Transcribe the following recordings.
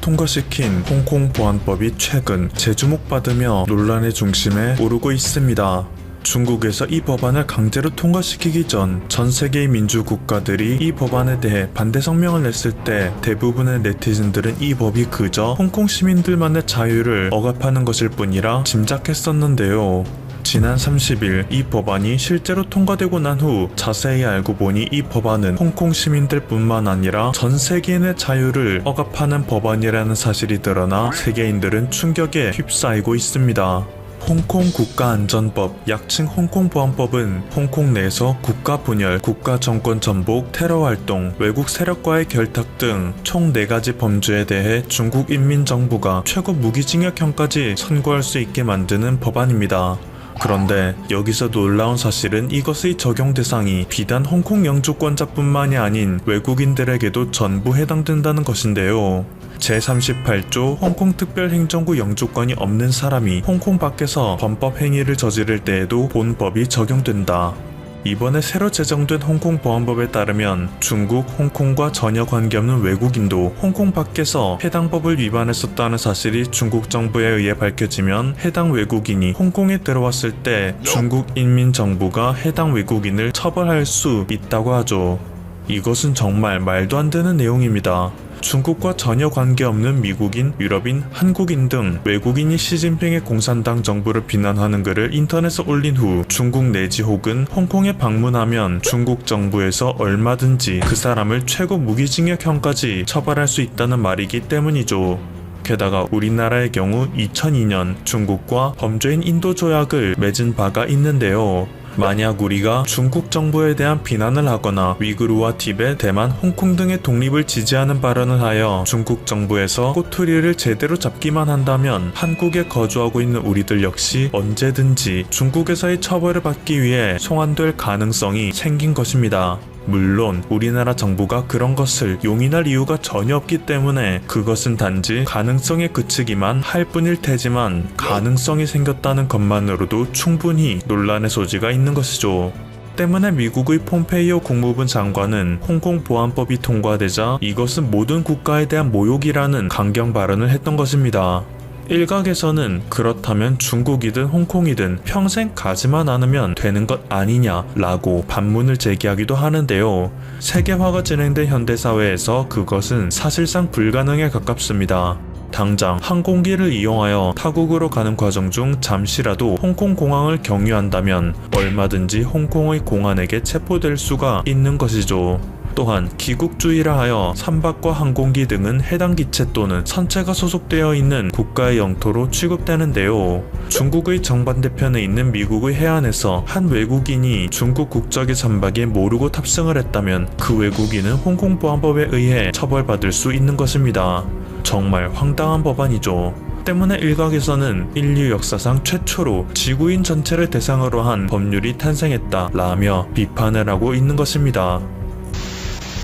통과시킨 홍콩 보안법이 최근 재주목받으며 논란의 중심에 오르고 있습니다. 중국에서 이 법안을 강제로 통과시키기 전 세계의 민주국가들이 이 법안에 대해 반대 성명을 냈을 때 대부분의 네티즌들은 이 법이 그저 홍콩 시민들만의 자유를 억압하는 것일 뿐이라 짐작했었는데요. 지난 30일 이 법안이 실제로 통과되고 난 후 자세히 알고 보니 이 법안은 홍콩 시민들 뿐만 아니라 전 세계인의 자유를 억압하는 법안이라는 사실이 드러나 세계인들은 충격에 휩싸이고 있습니다. 홍콩 국가안전법, 약칭 홍콩보안법은 홍콩 내에서 국가 분열, 국가 정권 전복, 테러 활동, 외국 세력과의 결탁 등 총 4가지 범죄에 대해 중국 인민정부가 최고 무기징역형까지 선고할 수 있게 만드는 법안입니다. 그런데 여기서 놀라운 사실은 이것의 적용 대상이 비단 홍콩 영주권자뿐만이 아닌 외국인들에게도 전부 해당된다는 것인데요. 제38조 홍콩 특별행정구 영주권이 없는 사람이 홍콩 밖에서 범법 행위를 저지를 때에도 본 법이 적용된다. 이번에 새로 제정된 홍콩 보안법에 따르면 중국, 홍콩과 전혀 관계없는 외국인도 홍콩 밖에서 해당 법을 위반했었다는 사실이 중국 정부에 의해 밝혀지면 해당 외국인이 홍콩에 들어왔을 때 중국 인민정부가 해당 외국인을 처벌할 수 있다고 하죠. 이것은 정말 말도 안 되는 내용입니다. 중국과 전혀 관계없는 미국인, 유럽인, 한국인 등 외국인이 시진핑의 공산당 정부를 비난하는 글을 인터넷에 올린 후 중국 내지 혹은 홍콩에 방문하면 중국 정부에서 얼마든지 그 사람을 최고 무기징역형까지 처벌할 수 있다는 말이기 때문이죠. 게다가 우리나라의 경우 2002년 중국과 범죄인 인도 조약을 맺은 바가 있는데요. 만약 우리가 중국 정부에 대한 비난을 하거나 위구르와 티베트, 대만, 홍콩 등의 독립을 지지하는 발언을 하여 중국 정부에서 꼬투리를 제대로 잡기만 한다면 한국에 거주하고 있는 우리들 역시 언제든지 중국에서의 처벌을 받기 위해 송환될 가능성이 생긴 것입니다. 물론 우리나라 정부가 그런 것을 용인할 이유가 전혀 없기 때문에 그것은 단지 가능성에 그치기만 할 뿐일 테지만 가능성이 생겼다는 것만으로도 충분히 논란의 소지가 있는 것이죠. 때문에 미국의 폼페이오 국무부 장관은 홍콩 보안법이 통과되자 이것은 모든 국가에 대한 모욕이라는 강경 발언을 했던 것입니다. 일각에서는 그렇다면 중국이든 홍콩이든 평생 가지만 않으면 되는 것 아니냐라고 반문을 제기하기도 하는데요. 세계화가 진행된 현대사회에서 그것은 사실상 불가능에 가깝습니다. 당장 항공기를 이용하여 타국으로 가는 과정 중 잠시라도 홍콩 공항을 경유한다면 얼마든지 홍콩의 공안에게 체포될 수가 있는 것이죠. 또한 기국주의라 하여 선박과 항공기 등은 해당 기체 또는 선체가 소속되어 있는 국가의 영토로 취급되는데요. 중국의 정반대편에 있는 미국의 해안에서 한 외국인이 중국 국적의 선박에 모르고 탑승을 했다면 그 외국인은 홍콩 보안법에 의해 처벌받을 수 있는 것입니다. 정말 황당한 법안이죠. 때문에 일각에서는 인류 역사상 최초로 지구인 전체를 대상으로 한 법률이 탄생했다라며 비판을 하고 있는 것입니다.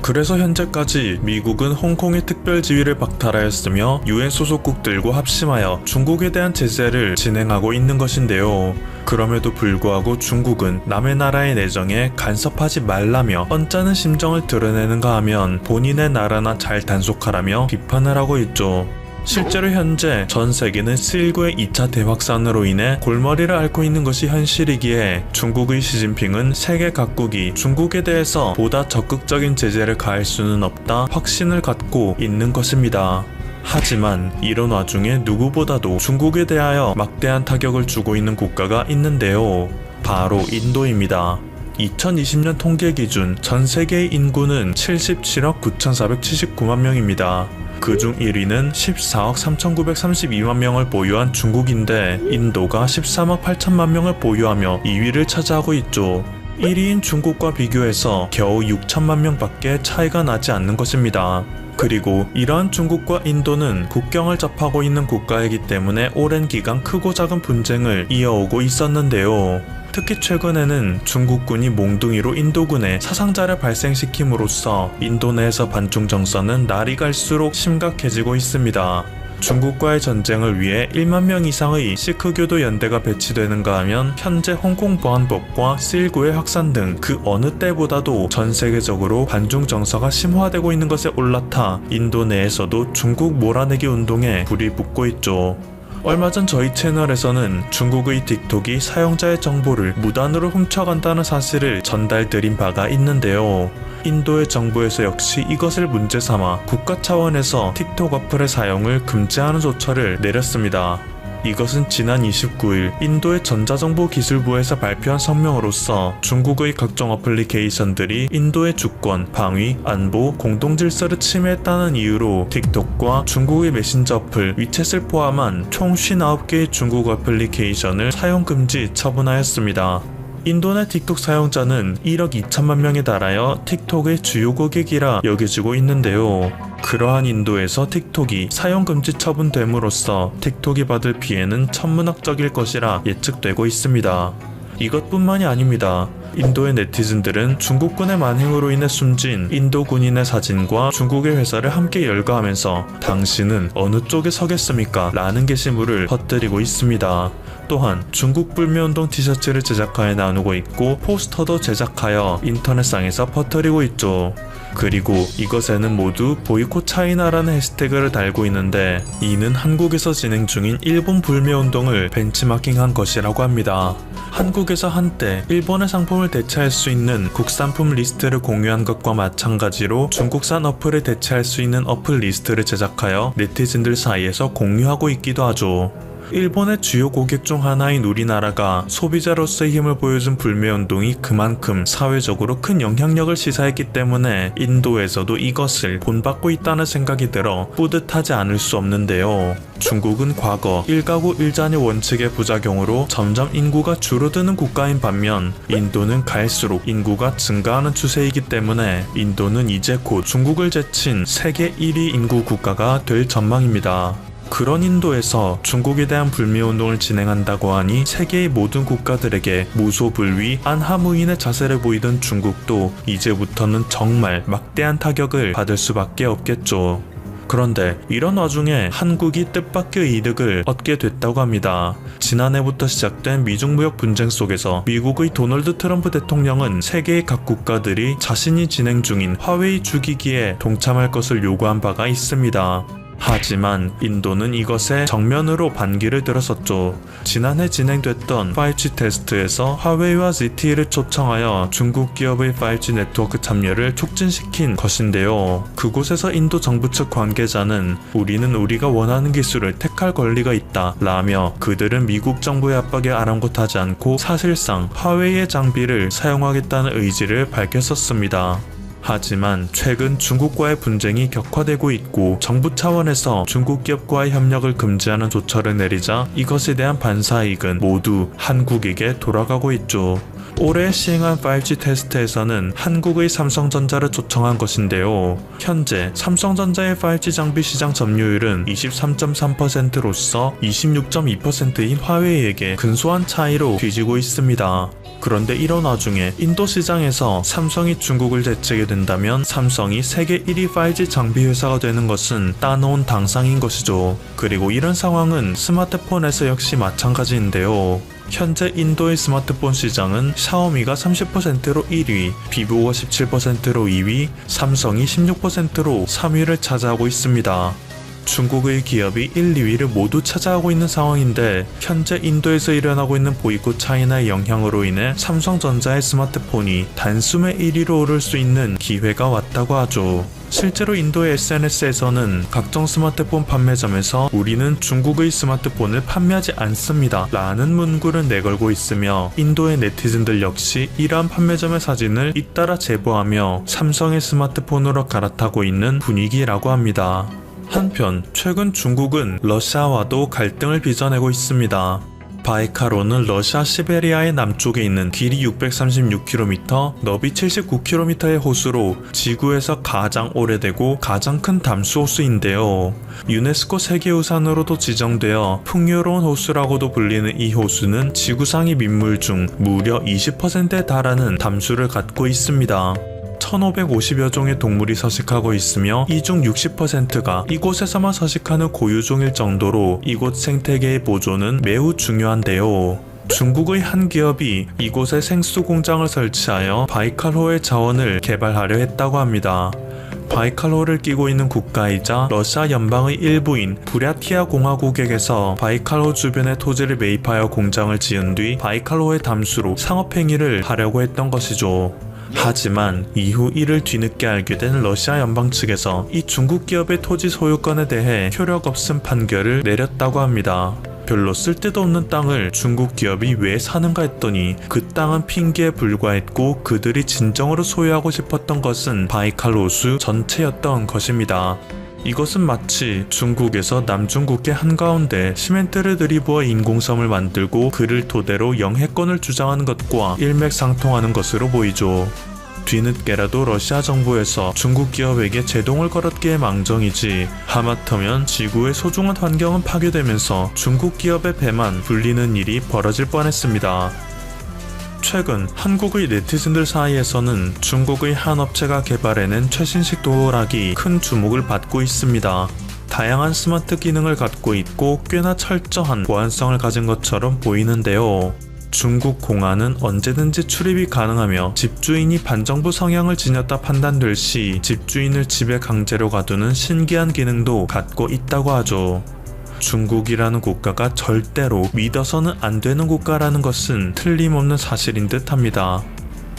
그래서 현재까지 미국은 홍콩의 특별지위를 박탈하였으며 유엔 소속국들과 합심하여 중국에 대한 제재를 진행하고 있는 것인데요. 그럼에도 불구하고 중국은 남의 나라의 내정에 간섭하지 말라며 언짢은 심정을 드러내는가 하면 본인의 나라나 잘 단속하라며 비판을 하고 있죠. 실제로 현재 전 세계는 스19의 2차 대확산으로 인해 골머리를 앓고 있는 것이 현실이기에 중국의 시진핑은 세계 각국이 중국에 대해서 보다 적극적인 제재를 가할 수는 없다 확신을 갖고 있는 것입니다. 하지만 이런 와중에 누구보다도 중국에 대하여 막대한 타격을 주고 있는 국가가 있는데요. 바로 인도입니다. 2020년 통계 기준 전 세계의 인구는 77억 9,479만 명입니다. 그중 1위는 14억 3,932만 명을 보유한 중국인데 인도가 13억 8천만 명을 보유하며 2위를 차지하고 있죠. 1위인 중국과 비교해서 겨우 6천만 명밖에 차이가 나지 않는 것입니다. 그리고 이러한 중국과 인도는 국경을 접하고 있는 국가이기 때문에 오랜 기간 크고 작은 분쟁을 이어오고 있었는데요. 특히 최근에는 중국군이 몽둥이로 인도군에 사상자를 발생시킴으로써 인도 내에서 반중 정서는 날이 갈수록 심각해지고 있습니다. 중국과의 전쟁을 위해 1만 명 이상의 시크교도 연대가 배치되는가 하면 현재 홍콩 보안법과 C19의 확산 등 그 어느 때보다도 전 세계적으로 반중 정서가 심화되고 있는 것에 올라타 인도 내에서도 중국 몰아내기 운동에 불이 붙고 있죠. 얼마 전 저희 채널에서는 중국의 틱톡이 사용자의 정보를 무단으로 훔쳐간다는 사실을 전달드린 바가 있는데요. 인도의 정부에서 역시 이것을 문제 삼아 국가 차원에서 틱톡 어플의 사용을 금지하는 조처를 내렸습니다. 이것은 지난 29일 인도의 전자정보기술부에서 발표한 성명으로서 중국의 각종 어플리케이션들이 인도의 주권, 방위, 안보, 공동질서를 침해했다는 이유로 틱톡과 중국의 메신저 어플 위챗을 포함한 총 59개의 중국 어플리케이션을 사용금지 처분하였습니다. 인도 내 틱톡 사용자는 1억 2천만 명에 달하여 틱톡의 주요 고객이라 여겨지고 있는데요. 그러한 인도에서 틱톡이 사용금지 처분됨으로써 틱톡이 받을 피해는 천문학적일 것이라 예측되고 있습니다. 이것뿐만이 아닙니다. 인도의 네티즌들은 중국군의 만행으로 인해 숨진 인도 군인의 사진과 중국의 회사를 함께 열거하면서 당신은 어느 쪽에 서겠습니까? 라는 게시물을 퍼뜨리고 있습니다. 또한 중국 불매운동 티셔츠를 제작하여 나누고 있고 포스터도 제작하여 인터넷상에서 퍼뜨리고 있죠. 그리고 이것에는 모두 보이콧 차이나라는 해시태그를 달고 있는데 이는 한국에서 진행 중인 일본 불매운동을 벤치마킹한 것이라고 합니다. 한국에서 한때 일본의 상품을 대체할 수 있는 국산품 리스트를 공유한 것과 마찬가지로 중국산 어플을 대체할 수 있는 어플 리스트를 제작하여 네티즌들 사이에서 공유하고 있기도 하죠. 일본의 주요 고객 중 하나인 우리나라가 소비자로서의 힘을 보여준 불매운동이 그만큼 사회적으로 큰 영향력을 시사했기 때문에 인도에서도 이것을 본받고 있다는 생각이 들어 뿌듯하지 않을 수 없는데요. 중국은 과거 1가구 1자녀 원칙의 부작용으로 점점 인구가 줄어드는 국가인 반면 인도는 갈수록 인구가 증가하는 추세이기 때문에 인도는 이제 곧 중국을 제친 세계 1위 인구 국가가 될 전망입니다. 그런 인도에서 중국에 대한 불매운동을 진행한다고 하니 세계의 모든 국가들에게 무소불위 안하무인의 자세를 보이던 중국도 이제부터는 정말 막대한 타격을 받을 수밖에 없겠죠. 그런데 이런 와중에 한국이 뜻밖의 이득을 얻게 됐다고 합니다. 지난해부터 시작된 미중 무역 분쟁 속에서 미국의 도널드 트럼프 대통령은 세계의 각 국가들이 자신이 진행 중인 화웨이 주기기에 동참할 것을 요구한 바가 있습니다. 하지만 인도는 이것에 정면으로 반기를 들었었죠. 지난해 진행됐던 5G 테스트에서 화웨이와 ZTE를 초청하여 중국 기업의 5G 네트워크 참여를 촉진시킨 것인데요. 그곳에서 인도 정부 측 관계자는 우리는 우리가 원하는 기술을 택할 권리가 있다 라며 그들은 미국 정부의 압박에 아랑곳하지 않고 사실상 화웨이의 장비를 사용하겠다는 의지를 밝혔었습니다. 하지만 최근 중국과의 분쟁이 격화되고 있고 정부 차원에서 중국 기업과의 협력을 금지하는 조처를 내리자 이것에 대한 반사이익은 모두 한국에게 돌아가고 있죠. 올해 시행한 5G 테스트에서는 한국의 삼성전자를 초청한 것인데요. 현재 삼성전자의 5G 장비 시장 점유율은 23.3%로서 26.2%인 화웨이에게 근소한 차이로 뒤지고 있습니다. 그런데 이런 와중에 인도 시장에서 삼성이 중국을 제치게 된다면 삼성이 세계 1위 5G 장비 회사가 되는 것은 따놓은 당상인 것이죠. 그리고 이런 상황은 스마트폰에서 역시 마찬가지인데요. 현재 인도의 스마트폰 시장은 샤오미가 30%로 1위, 비보가 17%로 2위, 삼성이 16%로 3위를 차지하고 있습니다. 중국의 기업이 1, 2위를 모두 차지하고 있는 상황인데 현재 인도에서 일어나고 있는 보이콧 차이나의 영향으로 인해 삼성전자의 스마트폰이 단숨에 1위로 오를 수 있는 기회가 왔다고 하죠. 실제로 인도의 SNS에서는 각종 스마트폰 판매점에서 우리는 중국의 스마트폰을 판매하지 않습니다 라는 문구를 내걸고 있으며 인도의 네티즌들 역시 이러한 판매점의 사진을 잇따라 제보하며 삼성의 스마트폰으로 갈아타고 있는 분위기라고 합니다. 한편 최근 중국은 러시아와도 갈등을 빚어내고 있습니다. 바이카로는 러시아 시베리아의 남쪽에 있는 길이 636km, 너비 79km의 호수로 지구에서 가장 오래되고 가장 큰 담수 호수인데요. 유네스코 세계유산으로도 지정되어 풍요로운 호수라고도 불리는 이 호수는 지구상의 민물 중 무려 20%에 달하는 담수를 갖고 있습니다. 1550여 종의 동물이 서식하고 있으며 이 중 60%가 이곳에서만 서식하는 고유종일 정도로 이곳 생태계의 보존은 매우 중요한데요. 중국의 한 기업이 이곳에 생수 공장을 설치하여 바이칼호의 자원을 개발하려 했다고 합니다. 바이칼호를 끼고 있는 국가이자 러시아 연방의 일부인 부랴티아 공화국에게서 바이칼호 주변의 토지를 매입하여 공장을 지은 뒤 바이칼호의 담수로 상업행위를 하려고 했던 것이죠. 하지만 이후 이를 뒤늦게 알게 된 러시아 연방 측에서 이 중국 기업의 토지 소유권에 대해 효력 없음 판결을 내렸다고 합니다. 별로 쓸데도 없는 땅을 중국 기업이 왜 사는가 했더니 그 땅은 핑계에 불과했고 그들이 진정으로 소유하고 싶었던 것은 바이칼 호수 전체였던 것입니다. 이것은 마치 중국에서 남중국해 한가운데 시멘트를 들이부어 인공섬을 만들고 그를 토대로 영해권을 주장하는 것과 일맥상통하는 것으로 보이죠. 뒤늦게라도 러시아 정부에서 중국 기업에게 제동을 걸었기에 망정이지 하마터면 지구의 소중한 환경은 파괴되면서 중국 기업의 배만 불리는 일이 벌어질 뻔했습니다. 최근 한국의 네티즌들 사이에서는 중국의 한 업체가 개발해낸 최신식 도어락이 큰 주목을 받고 있습니다. 다양한 스마트 기능을 갖고 있고 꽤나 철저한 보안성을 가진 것처럼 보이는데요. 중국 공안은 언제든지 출입이 가능하며 집주인이 반정부 성향을 지녔다 판단될 시 집주인을 집에 강제로 가두는 신기한 기능도 갖고 있다고 하죠. 중국이라는 국가가 절대로 믿어서는 안 되는 국가라는 것은 틀림없는 사실인 듯 합니다.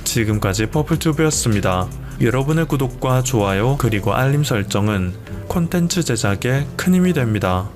지금까지 퍼플튜브였습니다. 여러분의 구독과 좋아요 그리고 알림 설정은 콘텐츠 제작에 큰 힘이 됩니다.